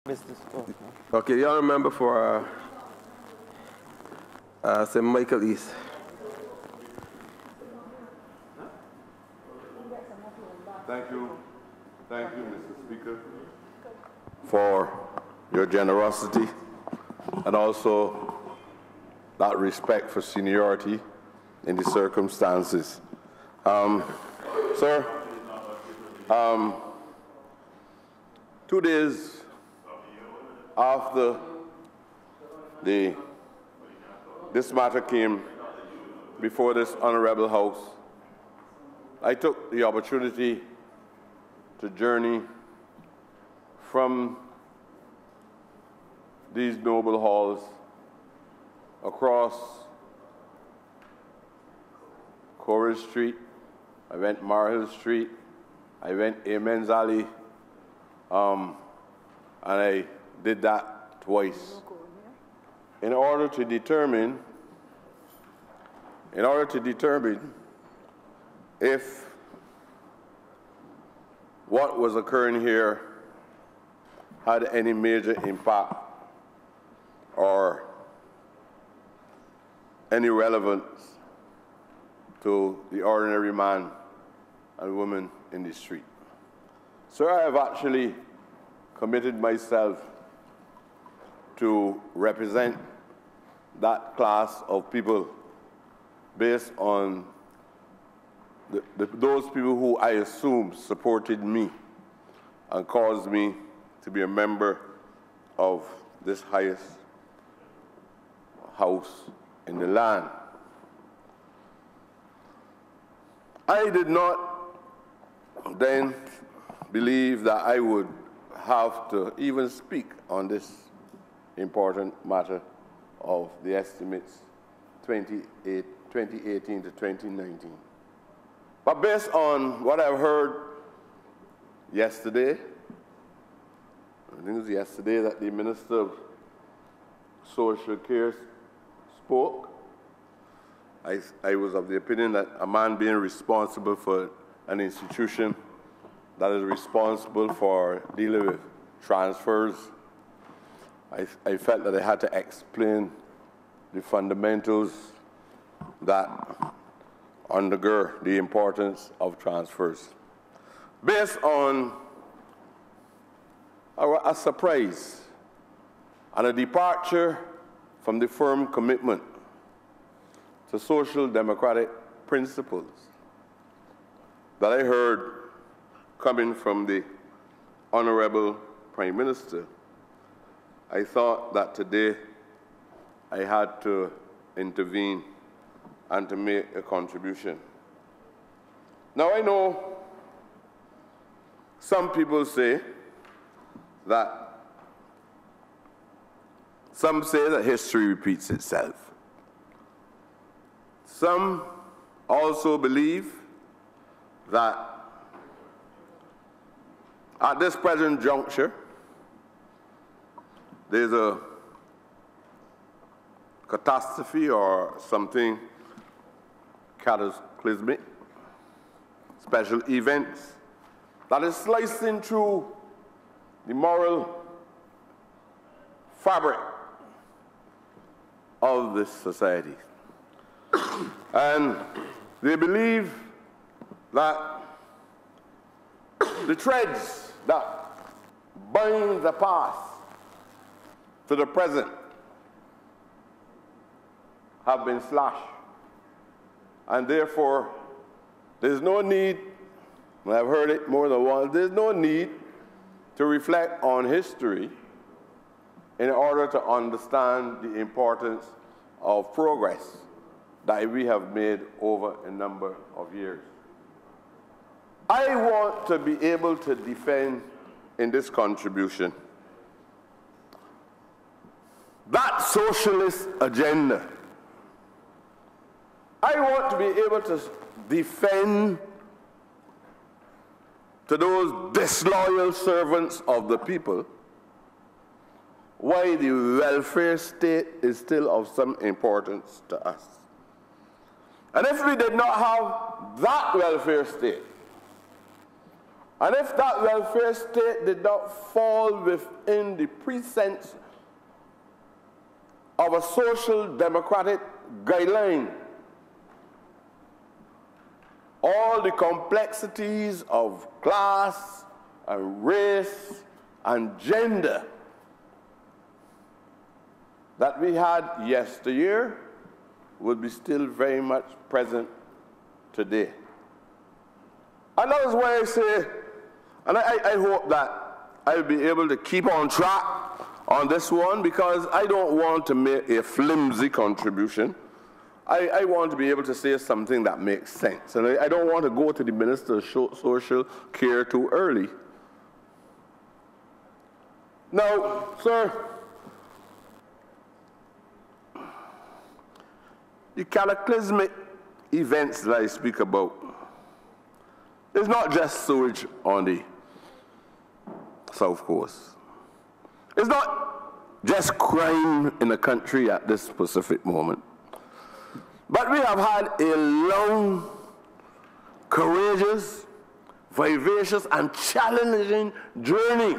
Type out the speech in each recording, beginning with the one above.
Okay, y'all remember for St. Michael East. Thank you, Mr. Speaker, for your generosity and also that respect for seniority in the circumstances. Sir, 2 days after this matter came before this honorable House, I took the opportunity to journey from these noble halls across Corey Street. I went Marhill Street. I went Amen's Alley, and I did that twice in order to determine if what was occurring here had any major impact or any relevance to the ordinary man and woman in the street. So I have actually committed myself to represent that class of people based on those people who I assume supported me and caused me to be a member of this highest house in the land. I did not then believe that I would have to even speak on this important matter of the estimates 2018 to 2019. But based on what I've heard yesterday, I think it was yesterday that the Minister of Social Care spoke, I was of the opinion that a man being responsible for an institution that is responsible for dealing with transfers, I felt that I had to explain the fundamentals that undergird the importance of transfers. Based on a surprise and a departure from the firm commitment to social democratic principles that I heard coming from the Honorable Prime Minister, I thought that today I had to intervene and to make a contribution. Now I know some people say that history repeats itself. Some also believe that at this present juncture, there's a catastrophe or something cataclysmic, special events that is slicing through the moral fabric of this society. And they believe that the threads that bind the past to the present have been slashed. And therefore, there's no need, and I've heard it more than once, there's no need to reflect on history in order to understand the importance of progress that we have made over a number of years. I want to be able to defend in this contribution that socialist agenda. I want to be able to defend to those disloyal servants of the people why the welfare state is still of some importance to us. And if we did not have that welfare state, And if that welfare state did not fall within the precincts of a social democratic guideline, all the complexities of class and race and gender that we had yesteryear would be still very much present today. And that is why I say, and I hope that I'll be able to keep on track on this one, because I don't want to make a flimsy contribution. I want to be able to say something that makes sense. And I don't want to go to the Minister of Social Care too early. Now, sir, the cataclysmic events that I speak about is not just sewage on the South Coast. It's not just crime in the country at this specific moment. But we have had a long, courageous, vivacious, and challenging journey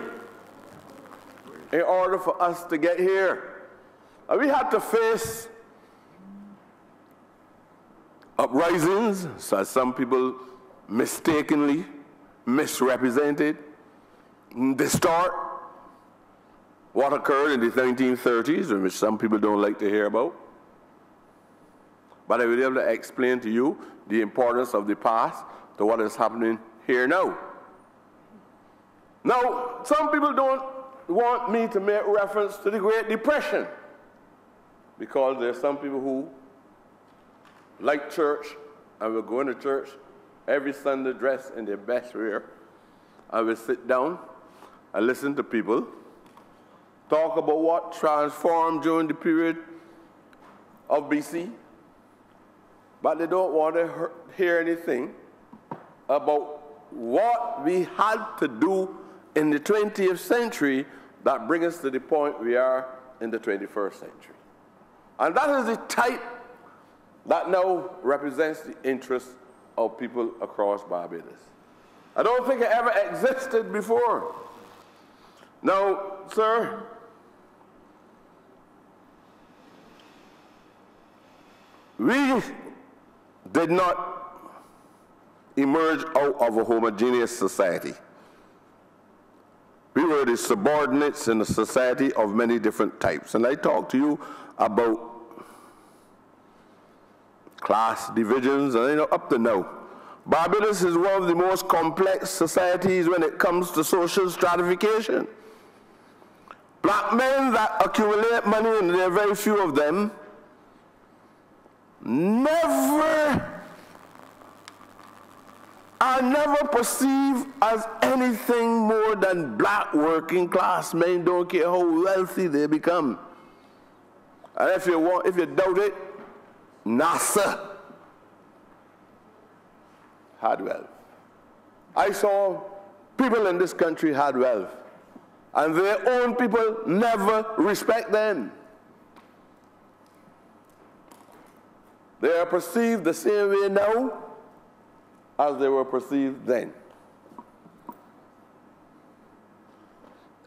in order for us to get here. And we had to face uprisings, as some people mistakenly misrepresented, distort what occurred in the 1930s, which some people don't like to hear about. But I will be able to explain to you the importance of the past to what is happening here now. Now, some people don't want me to make reference to the Great Depression, because there are some people who like church and will go into church every Sunday dressed in their best wear, and will sit down and listen to people talk about what transformed during the period of BC, but they don't want to hear anything about what we had to do in the 20th century that brings us to the point we are in the 21st century. And that is the type that now represents the interests of people across Barbados. I don't think it ever existed before. Now, sir, we did not emerge out of a homogeneous society. We were the subordinates in a society of many different types. And I talked to you about class divisions, and up to now, Barbados is one of the most complex societies when it comes to social stratification. Black men that accumulate money, and there are very few of them, are never perceived as anything more than black working class men, don't care how wealthy they become. And if you doubt it, NASA had wealth. I saw people in this country had wealth, and their own people never respect them. They are perceived the same way now as they were perceived then.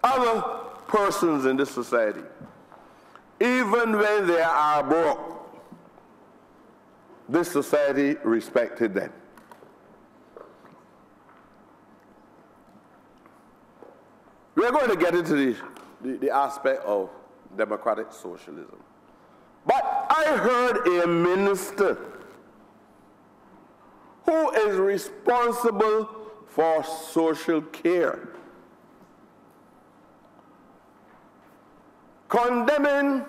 Other persons in this society, even when they are broke, this society respected them. We're going to get into the aspect of democratic socialism. But I heard a minister who is responsible for social care condemning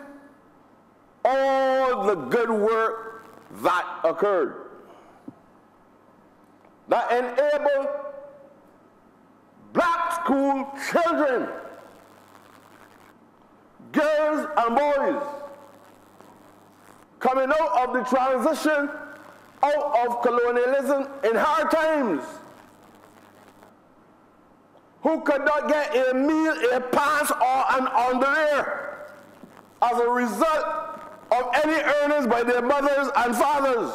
all the good work that occurred, that enabled black school children, girls and boys, coming out of the transition out of colonialism in hard times, who could not get a meal, a pass, or an underwear as a result of any earnings by their mothers and fathers,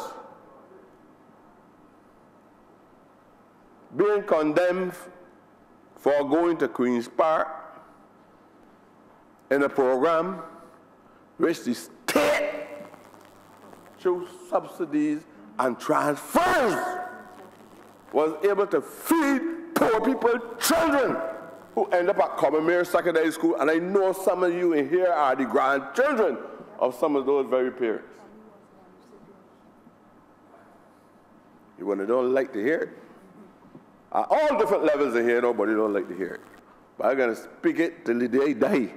being condemned for going to Queen's Park in a program which the state, through subsidies and transfers, was able to feed poor people children who end up at Commonwealth Secondary School. And I know some of you in here are the grandchildren of some of those very parents. You don't like to hear it. At all different levels in here, nobody don't like to hear it. But I'm going to speak it till the day I die.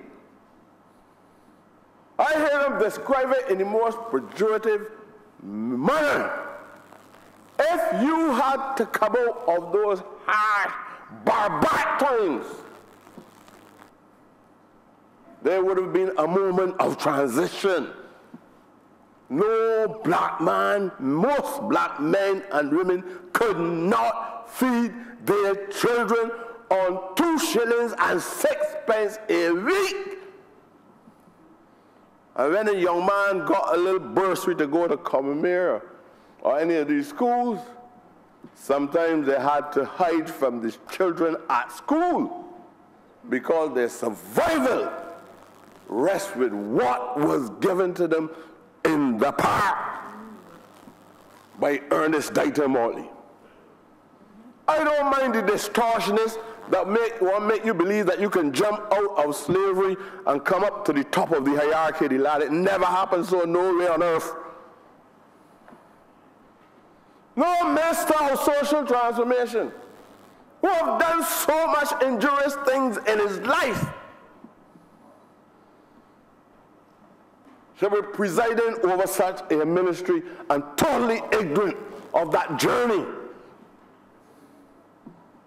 I hear them describe it in the most pejorative manner. If you had to come out of those hard, barbaric times, there would have been a moment of transition. No black man, most black men and women could not feed their children on 2 shillings and 6 pence a week. And when a young man got a little bursary to go to Commonwealth or any of these schools, sometimes they had to hide from the children at school because their survival rests with what was given to them in the park by Ernest Dieter Morley. I don't mind the distortionists that make you believe that you can jump out of slavery and come up to the top of the hierarchy of the ladder. It never happened so nowhere on earth. No minister of social transformation who have done so much injurious things in his life should be presiding over such a ministry and totally ignorant of that journey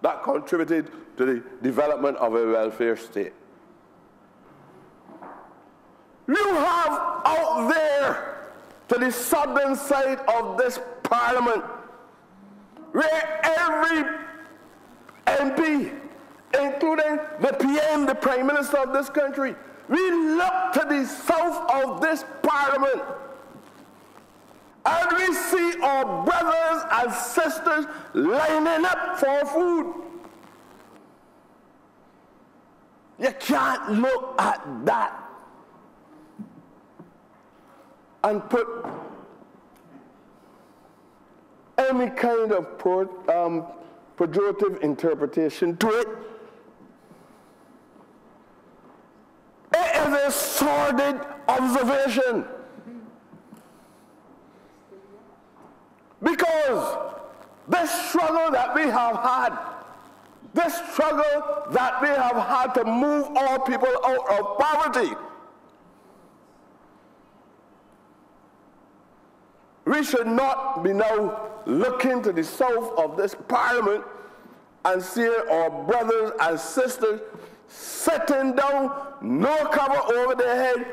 that contributed to the development of a welfare state. You have out there to the southern side of this parliament where every MP, including the PM, the Prime Minister of this country, we look to the south of this parliament and we see our brothers and sisters lining up for food. You can't look at that and put any kind of pejorative interpretation to it. It is a sordid observation. Because this struggle that we have had, this struggle that we have had to move all people out of poverty, we should not be now looking to the south of this parliament and seeing our brothers and sisters sitting down, no cover over their head,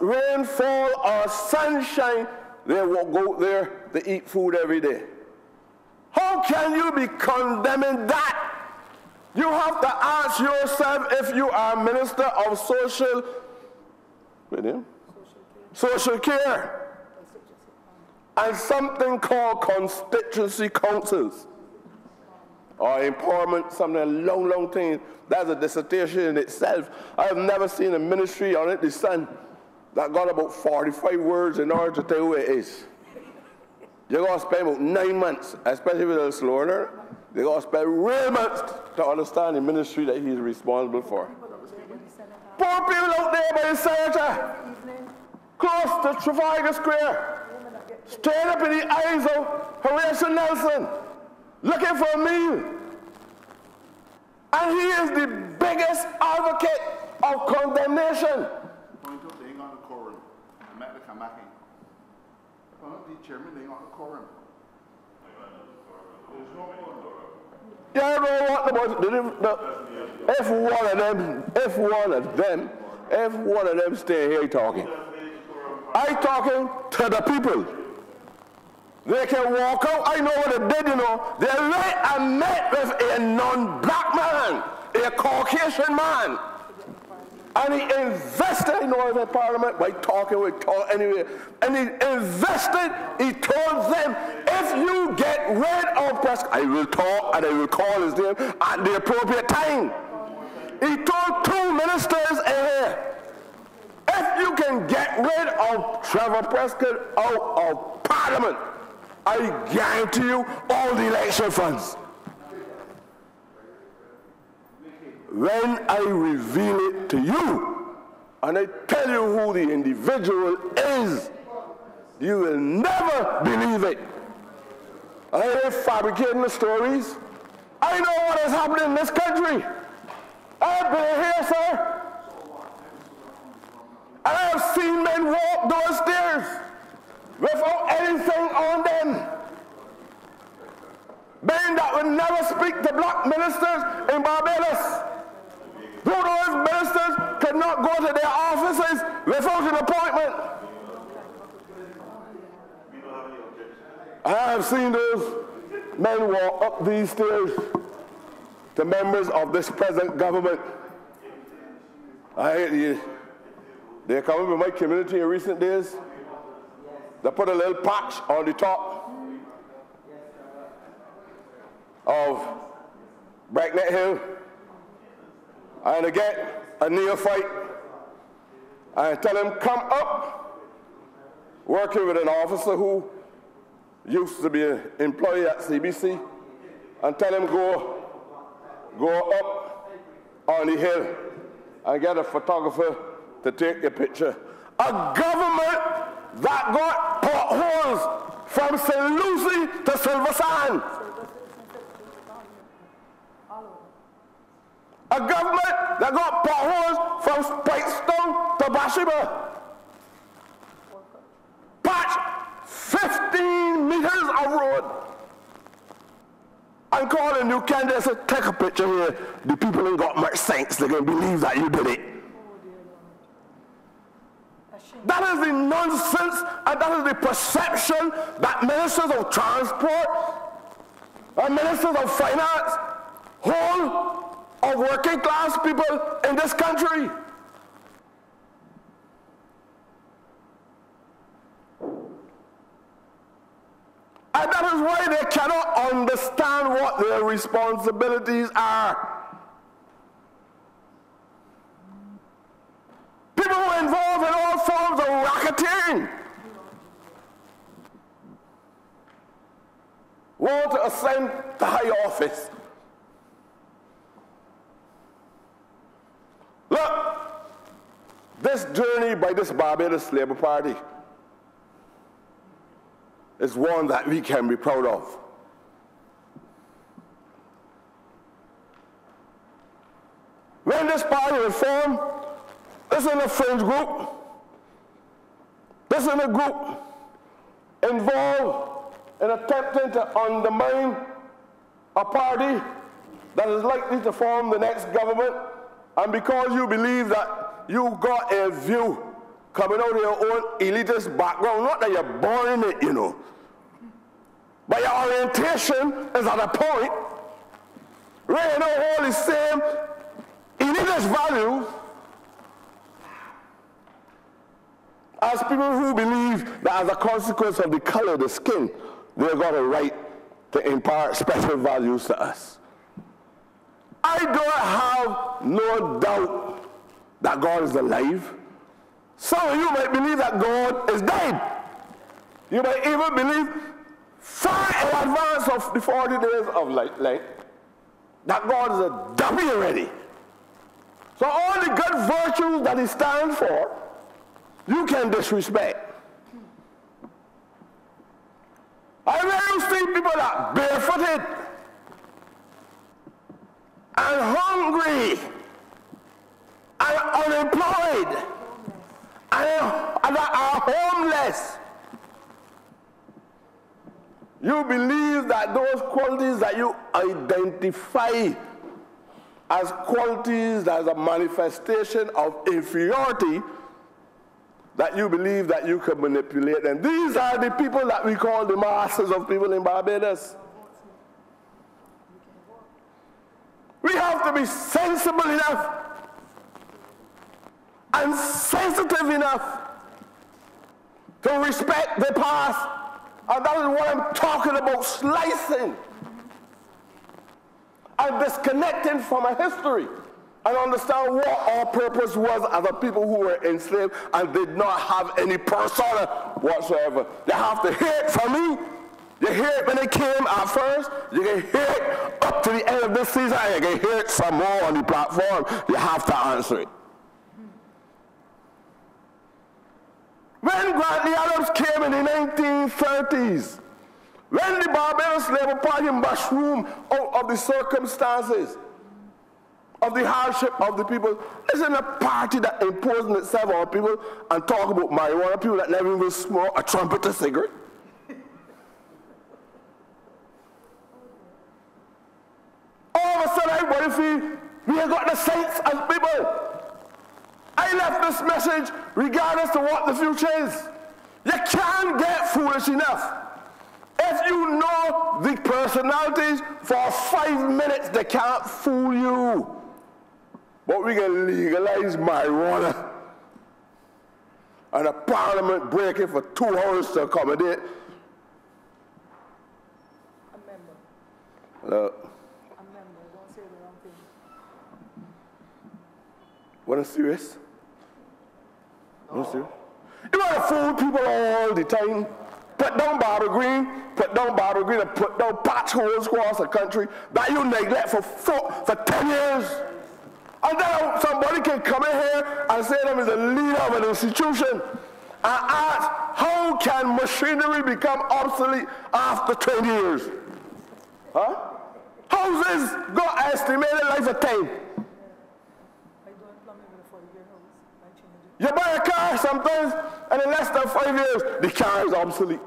rainfall or sunshine, they will go there to eat food every day. How can you be condemning that? You have to ask yourself if you are a minister of social care and something called constituency councils or empowerment, something long thing. That's a dissertation in itself. I have never seen a ministry on it, the Sun, that got about 45 words in order to tell you who it is. You're going to spend about 9 months, especially with a slow learner. They're going to spend real months to understand the ministry that he's responsible for. Poor people out there by the senator, close to Trafalgar Square, staring up in the eyes of Horatio Nelson, looking for a meal. And he is the biggest advocate of condemnation. Point out they ain't on the quorum. I met the come back in. Point out the chairman, they ain't on the quorum. There's no quorum. Yeah, I don't want about if one of them stay here talking. I talking to the people. They can walk out. I know what they did, you know. They went and met with a non-black man, a Caucasian man. And he invested in our parliament by talking with talk anyway. And he invested, he told them, if you get rid of Prescod, I will talk and I will call his name at the appropriate time. He told 2 ministers in here, if you can get rid of Trevor Prescod out of parliament, I guarantee you all the election funds. When I reveal it to you, and I tell you who the individual is, you will never believe it. I ain't fabricating the stories. I know what is happening in this country. I've been here, sir. And I have seen men walk those stairs without anything on them. Men that would never speak to black ministers in Barbados. Who those ministers could not go to their offices without an appointment. I have seen those men walk up these stairs to members of this present government. They come into my community in recent days. They put a little patch on the top of Breakneck Hill, and they get a neophyte and tell him, come up, working with an officer who used to be an employee at CBC, and tell him go up on the hill and get a photographer to take a picture. A government that got potholes from St. Lucie to Silver Sand. A government that got potholes from Spikestone to Bathsheba. Patch 15 meters of road. And call a new candidate and say, take a picture here. The people ain't got much sense. They can believe that you did it. That is the nonsense and that is the perception that ministers of transport and ministers of finance hold of working class people in this country. And that is why they cannot understand what their responsibilities are. People who are involved in all forms of racketeering want to ascend to high office. Look, this journey by this Barbados Labour Party is one that we can be proud of. When this party was formed, this is a fringe group. This is a group involved in attempting to undermine a party that is likely to form the next government. And because you believe that you got a view coming out of your own elitist background, not that you're born in it, you know, but your orientation is at a point where you don't hold the same elitist values as people who believe that as a consequence of the color of the skin, they've got a right to impart special values to us. I don't have no doubt that God is alive. Some of you might believe that God is dead. You might even believe far in advance of the 40 days of light that God is a dummy already. So all the good virtues that he stands for, you can disrespect. I rarely see people that are barefooted and hungry and unemployed and are homeless. You believe that those qualities that you identify as qualities, as a manifestation of inferiority, that you believe that you can manipulate them. These are the people that we call the masses of people in Barbados. We have to be sensible enough and sensitive enough to respect the past. And that is what I'm talking about, slicing and disconnecting from a history and understand what our purpose was as a people who were enslaved and did not have any persona whatsoever. You have to hear it from me. You hear it when it came at first. You can hear it up to the end of this season. And you can hear it some more on the platform. You have to answer it. When Grantley Adams came in the 1930s, when the Barbados Labour Party mushroomed out of the circumstances of the hardship of the people, isn't a party that imposing itself on people and talk about marijuana, people that never even smoke a trumpet or cigarette. All of a sudden, everybody feel we have got the saints as people. I left this message regardless of what the future is. You can't get foolish enough. If you know the personalities for 5 minutes, they can't fool you. But we can legalize marijuana. And a parliament breaking for 2 hours to accommodate. A member. Hello. A member. Don't say the wrong thing. What is serious? What is serious? You want to fool people all the time. Put down Barbara Green, and put down patch holes across the country that you neglect for 10 years. And then somebody can come in here and say them is the leader of an institution and ask, how can machinery become obsolete after 20 years? Huh? Houses got estimated life of 10. I don't plumb with a 40-year house. I change it. You buy a car sometimes, and in less than 5 years, the car is obsolete.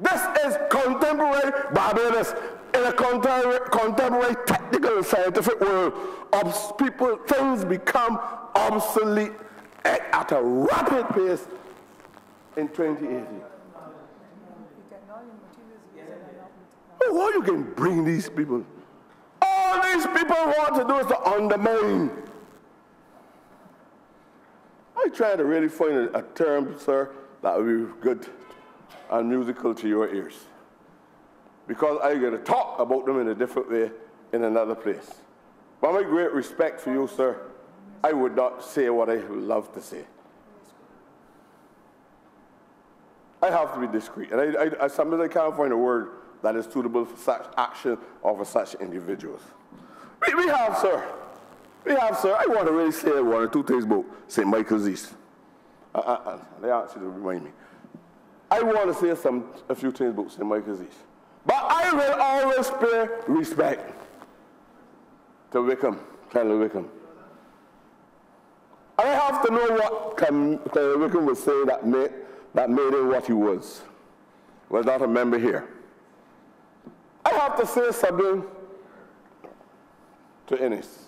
This is contemporary Barbados in a contemporary technical and scientific world. Things become obsolete at a rapid pace in 2018. How you can bring these people? All these people want to do is to undermine. I try to really find a term, sir, that would be good and musical to your ears. Because I got to talk about them in a different way in another place. But my great respect for you, sir, I would not say what I would love to say. I have to be discreet. And I sometimes I can't find a word that is suitable for such action or for such individuals. We have, sir. I want to really say 1 or 2 things about St. Michael's East. They asked you to remind me. I want to say a few things about St. Michael's East. But I will always pay respect to Wickham, Colonel Wickham. I have to know what Colonel Wickham was saying that made him what he was. Was not a member here. I have to say something to Ennis.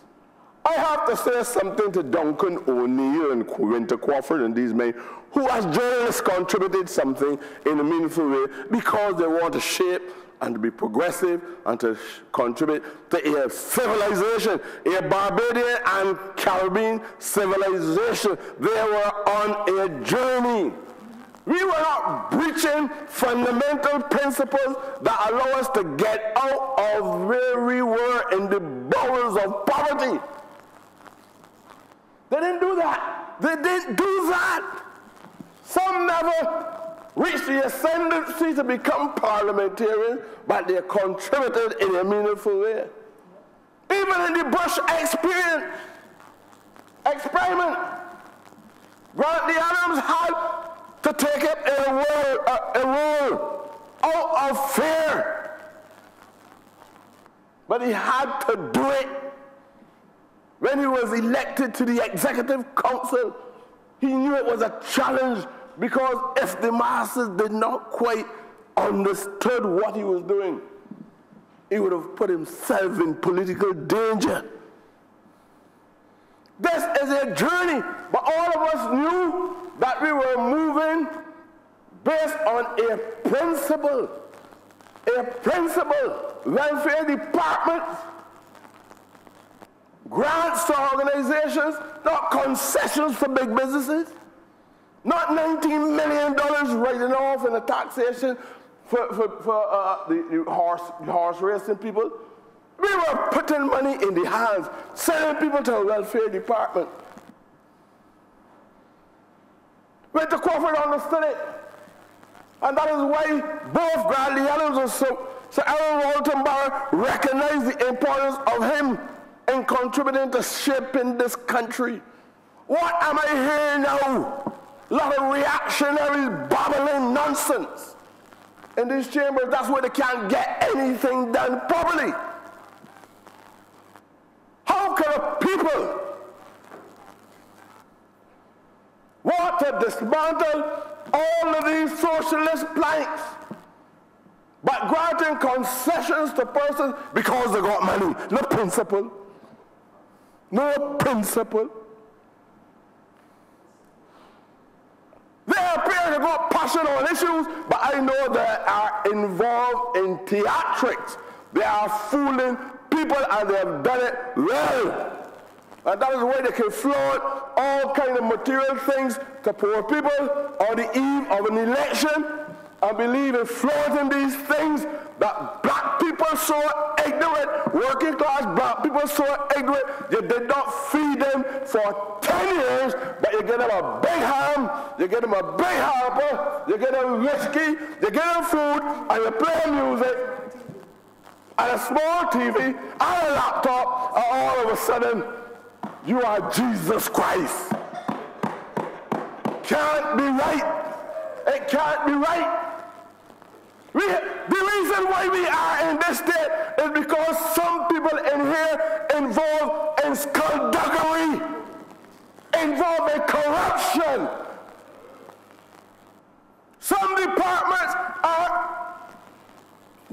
I have to say something to Duncan O'Neill and Winter Crawford and these men who as journalists contributed something in a meaningful way because they want to shape and to be progressive and to contribute to a civilization, a Barbadian and Caribbean civilization. They were on a journey. We were not breaching fundamental principles that allow us to get out of where we were in the bowels of poverty. They didn't do that. They didn't do that. Some never reached the ascendancy to become parliamentarians, but they contributed in a meaningful way. Even in the Bush experiment, Grantley Adams had to take up a role out of fear. But he had to do it. When he was elected to the Executive Council, he knew it was a challenge because if the masses did not quite understood what he was doing, he would have put himself in political danger. This is a journey, but all of us knew that we were moving based on a principle. Welfare departments grants to organizations, not concessions for big businesses, not $19 million writing off in the taxation for the horse racing people. We were putting money in the hands, sending people to the welfare department. But the Crawford understood it. And that is why both Bradley Adams and Sir Aaron Walton Barr recognized the importance of him in contributing to shaping this country. What am I hearing now? A lot of reactionaries babbling nonsense in these chambers. That's where they can't get anything done properly. How can a people want to dismantle all of these socialist planks but granting concessions to persons because they got money? No principle. No principle. They appear to got passion on issues, but I know they are involved in theatrics. They are fooling people, and they have done it well. And that is the way they can float all kind of material things to poor people on the eve of an election, and believe in floating these things that black people so ignorant, working class black people so ignorant, you did not feed them for 10 years, but you get them a big ham, you get them a big hamper, you get them whiskey, you get them food, and you play music, and a small TV, and a laptop, and all of a sudden, you are Jesus Christ. Can't be right. It can't be right. The reason why we are in this state is because some people in here involved in skullduggery, involved in corruption. Some departments are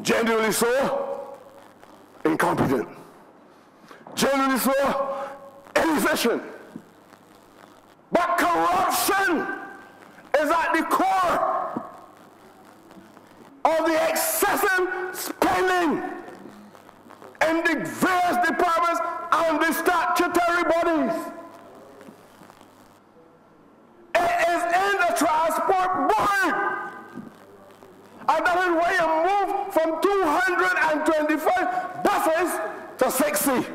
genuinely so incompetent, genuinely so inefficient. But corruption is at the core of the excessive spending in the various departments and the statutory bodies. It is in the transport board. And that is why you move from 225 buses to 60.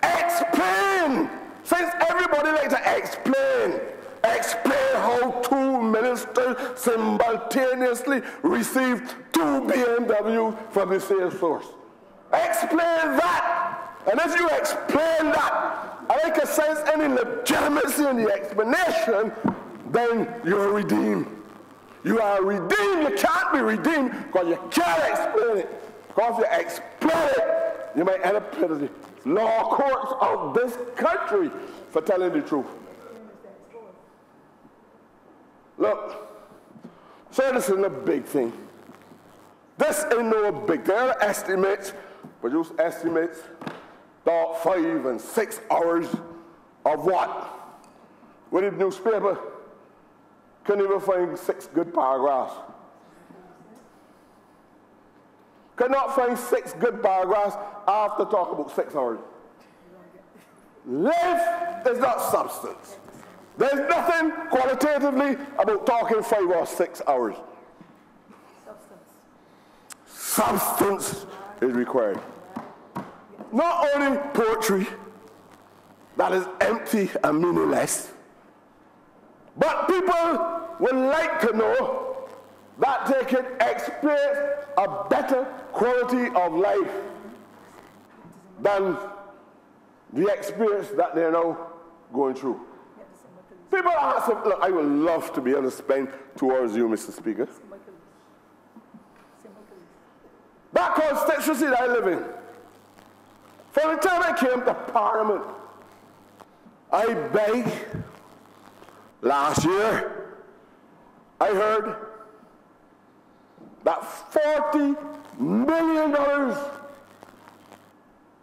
Explain. Since everybody likes to explain how two ministers simultaneously received 2 BMWs from the same source. Explain that. And if you explain that, and I can sense any legitimacy in the explanation, then you're redeemed. You are redeemed. You can't be redeemed because you can't explain it. Because if you explain it, you might end up in the law courts of this country for telling the truth. Look, so this isn't a big thing. This ain't no big thing. There are estimates, produce estimates, about 5 and 6 hours of what? With the newspaper, couldn't even find 6 good paragraphs. Could not find 6 good paragraphs after talking about 6 hours. Life is not substance. There's nothing qualitatively about talking 5 or 6 hours. Substance is required. Not only poetry that is empty and meaningless, but people would like to know that they can experience a better quality of life than the experience that they're now going through. People ask, look, I would love to be able to spend 2 hours with you, Mr. Speaker. That constituency that I live in, from the time I came to Parliament, I begged. Last year, I heard that $40 million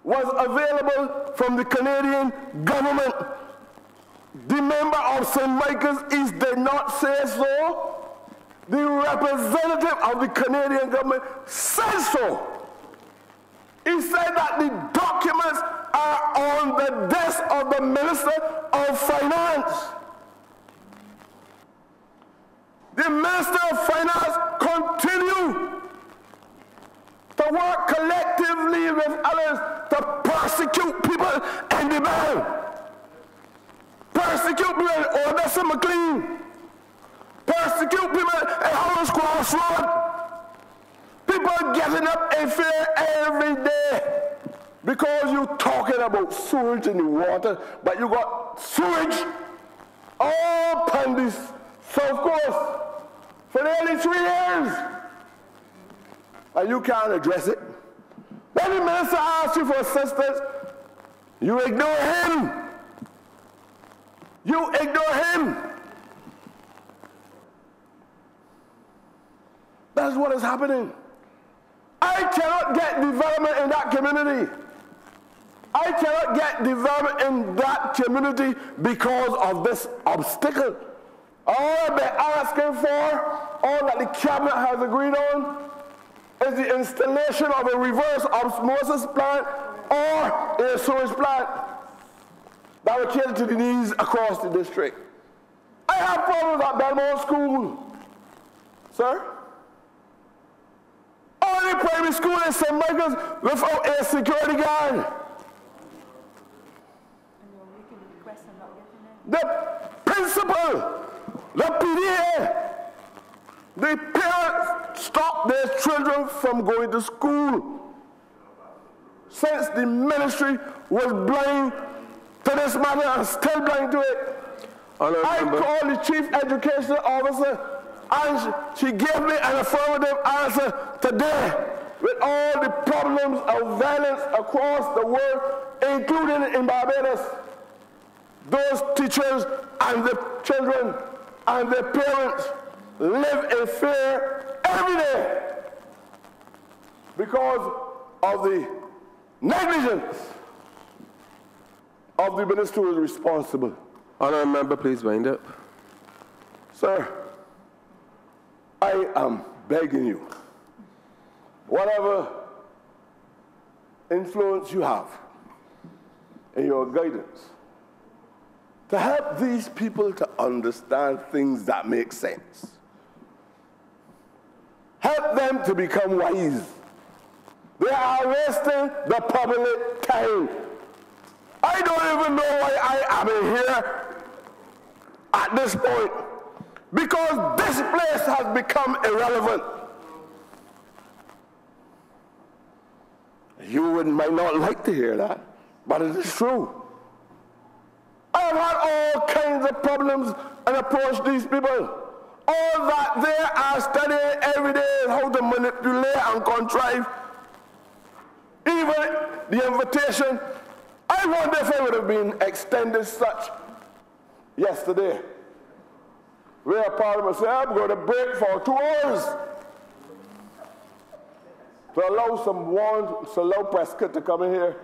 was available from the Canadian government. The member of St. Michael's East did not say so. The representative of the Canadian government said so. He said that the documents are on the desk of the Minister of Finance. The Minister of Finance continue to work collectively with others to persecute people in the band. Persecute people in Odessa McLean. Persecute people in Hollis Cross Road. People getting up in fear every day because you're talking about sewage in the water, but you got sewage all upon this South Coast for nearly 3 years. And you can't address it. When the minister asks you for assistance, you ignore him. You ignore him. That's what is happening. I cannot get development in that community. I cannot get development in that community because of this obstacle. All I've been asking for, all that the cabinet has agreed on, is the installation of a reverse osmosis plant or a sewage plant that will cater to the needs across the district. I have problems at Belmont School, sir. Only primary school in St. Michael's without a security guard. And you're making the request and not getting it? The principal, the PDA, the parents stop their children from going to school. Since the ministry was blind to this matter and still blind to it, I called the chief education officer and she gave me an affirmative answer today with all the problems of violence across the world, including in Barbados. Those teachers and the children and their parents live in fear every day because of the negligence of the minister who is responsible. Honourable member, please wind up. Sir, I am begging you, whatever influence you have in your guidance, to help these people to understand things that make sense. Help them to become wise. They are wasting the public time. I don't even know why I am in here at this point, because this place has become irrelevant. You might not like to hear that, but it is true. I have had all kinds of problems and approached these people. All that they are studying every day is how to manipulate and contrive. Even the invitation, I wonder if it would have been extended such yesterday, where Parliament said, I'm going to break for 2 hours to allow allow Prescod to come in here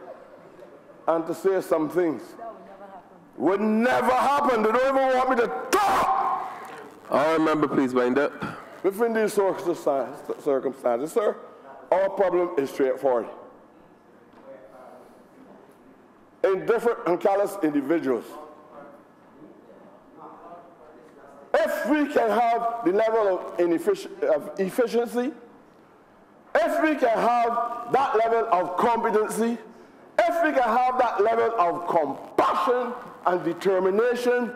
and to say some things. Would never happen. They don't even want me to talk. All member, please wind up. Within these circumstances, sir, our problem is straightforward. Indifferent and callous individuals. If we can have the level of efficiency, if we can have that level of competency, if we can have that level of compassion and determination,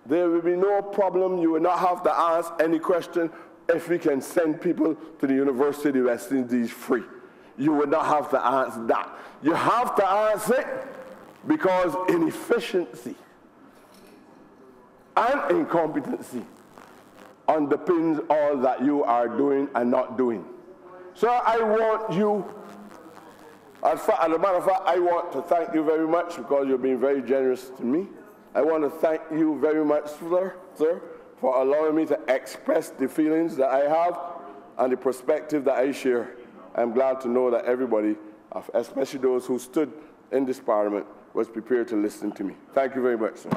there will be no problem. You will not have to ask any question if we can send people to the University of the West Indies free. You will not have to ask that. You have to ask it because inefficiency and incompetency underpins all that you are doing and not doing. So I want you, as a matter of fact, I want to thank you very much because you've been very generous to me. I want to thank you very much, sir, for allowing me to express the feelings that I have and the perspective that I share. I'm glad to know that everybody, especially those who stood in this Parliament, was prepared to listen to me. Thank you very much, sir.